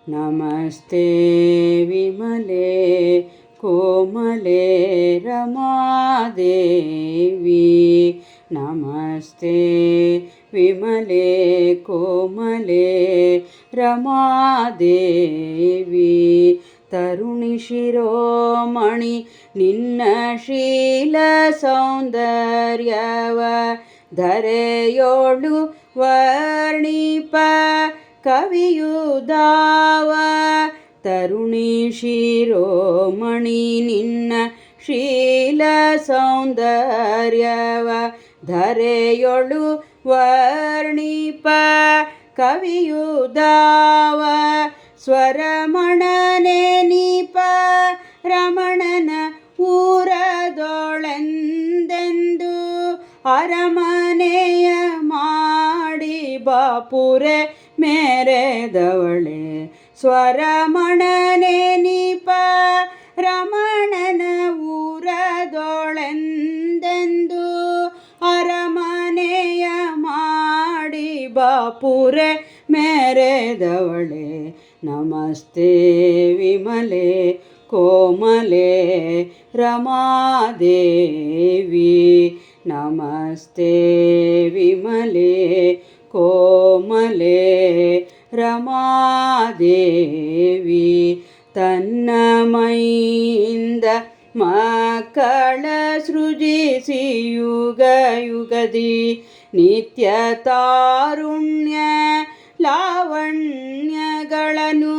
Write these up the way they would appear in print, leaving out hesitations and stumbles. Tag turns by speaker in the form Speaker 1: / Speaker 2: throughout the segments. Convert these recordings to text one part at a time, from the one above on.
Speaker 1: ನಮಸ್ತೆ ವಿಮಲೆ ಕೋಮಲೆ ರಮಾದೇವಿ. ನಮಸ್ತೆ ವಿಮಲೆ ಕೋಮಲೆ ರಮಾದೇವಿ. ತರುಣಿ ಶಿರೋಮಣಿ ನಿನ್ನ ಶೀಲ ಸೌಂದರ್ಯವ ಧರೆಯೋಳು ವರ್ಣಿಪ ಕವಿಯುದಾವ. ತರುಣಿ ಶಿರೋಮಣಿ ನಿನ್ನ ಶೀಲ ಸೌಂದರ್ಯವ ಧರೆಯೊಳು ವರ್ಣಿಪ ಕವಿಯುದಾವ. ಸ್ವರಮಣನೆ ನೀಪ ರಮಣನ ಊರದೊಳೆಂದೆಂದು ಅರಮನೆಯ ಮಾಡಿ ಬಾಪುರೆ ಮೆರೆದವಳೆ. ಸ್ವರಮಣನೆ ನೀಪ ರಮಣನ ಊರದೊಳೆಂದೆಂದು ಅರಮನೆಯ ಮಾಡಿ ಬಾಪುರೆ ಮೆರೆದವಳೆ. ನಮಸ್ತೆ ವಿಮಲೆ ಕೋಮಲೆ ರಮಾದೇವಿ. ನಮಸ್ತೆ ವಿಮಲೆ ಕೋಮಲೆ ರಮಾದೇವಿ. ತನ್ನ ಮೈಯಿಂದ ಮಕ್ಕಳ ಸೃಜಿಸಿ ಯುಗ ಯುಗದಿ ನಿತ್ಯ ತಾರುಣ್ಯ ಲಾವಣ್ಯಗಳನ್ನು.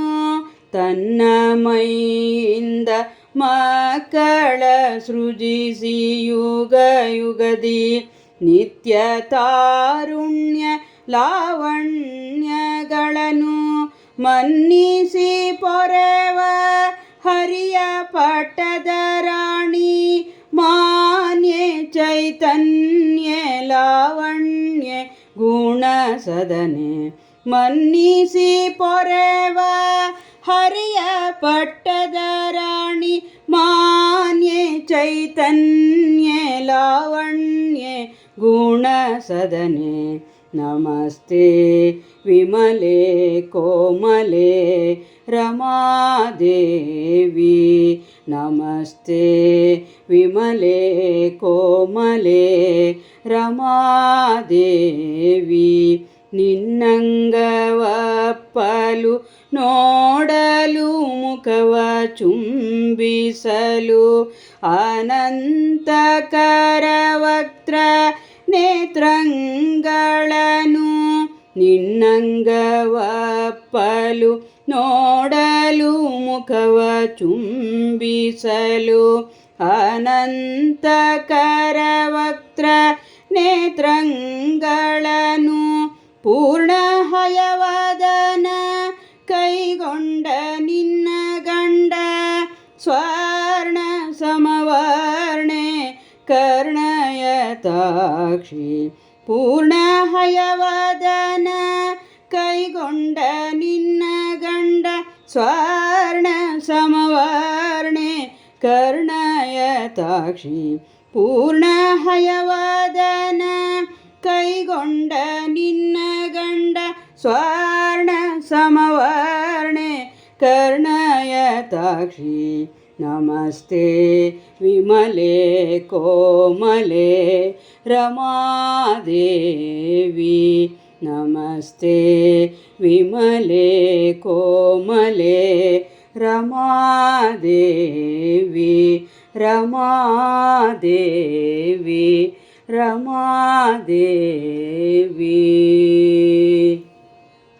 Speaker 1: ತನ್ನ ಮೈಯಿಂದ ಮಕ್ಕಳ ಸೃಜಿಸಿ ಯುಗ ಯುಗದಿ ನಿತ್ಯ ತಾರುಣ್ಯ ಲಾವಣ್ಯಗಳನ್ನು ಮನ್ನಿಸಿ ಪೊರೆವ ಹರಿಯ ಪಟ್ಟದ ರಾಣಿ. ಮಾನ್ಯೆ ಚೈತನ್ಯ ಲಾವಣ್ಯ ಗುಣ ಸದನೆ ಮನ್ನಿಸಿ ಪೊರೆವ ಹರಿಯ ಪಟ್ಟದ ರಾಣಿ. ಮಾನ್ಯೆ ಚೈತನ್ಯ ಲಾವಣ್ಯ ಗುಣ ಸದನೆ. ನಮಸ್ತೆ ವಿಮಲೆ ಕೋಮಲೆ ರಮಾದೇವಿ. ನಮಸ್ತೆ ವಿಮಲೆ ಕೋಮಲೆ ರಮಾದೇವಿ. ನಿನ್ನಂಗವಪ್ಪಲು ನೋಡಲು ಮುಖವ ಚುಂಬಿಸಲು ಅನಂತಕರ ವಕ್ತ್ರ ನೇತ್ರಂಗಳನು. ನಿನ್ನಂಗವಪ್ಪಲು ನೋಡಲು ಮುಖವ ಚುಂಬಿಸಲು ಅನಂತಕರ ವಕ್ತ್ರ ನೇತ್ರಂಗಳನು. ಪೂರ್ಣ ಹಯವದನ ಕೈಗೊಂಡ ನಿನ್ನ ಗಂಡ ಸ್ವರ್ಣ ಸಮವರ್ಣೆ ಕರ್ಣಯತಾಕ್ಷಿ. ಪೂರ್ಣ ಹಯವದನ ಕೈಗೊಂಡ ನಿನ್ನ ಗಂಡ ಸ್ವರ್ಣ ಸಮವರ್ಣೆ ಕರ್ಣಯತಾಕ್ಷಿ. ಪೂರ್ಣ ಹಯವದನ ಕೈಗೊಂಡ ನಿನ್ನ ಗಂಡ ಸ್ವರ್ಣ ಸಮವರ್ಣೆ ಕರ್ಣಯತಾಕ್ಷಿ. ನಮಸ್ತೆ ವಿಮಲೆ ಕೋಮಲೆ ರಮಾದೇವಿ. ನಮಸ್ತೆ ವಿಮಲೆ ಕೋಮಲೆ ರಮಾದೇವಿ. ರಮಾದೇವಿ ರಮಾದೇವಿ.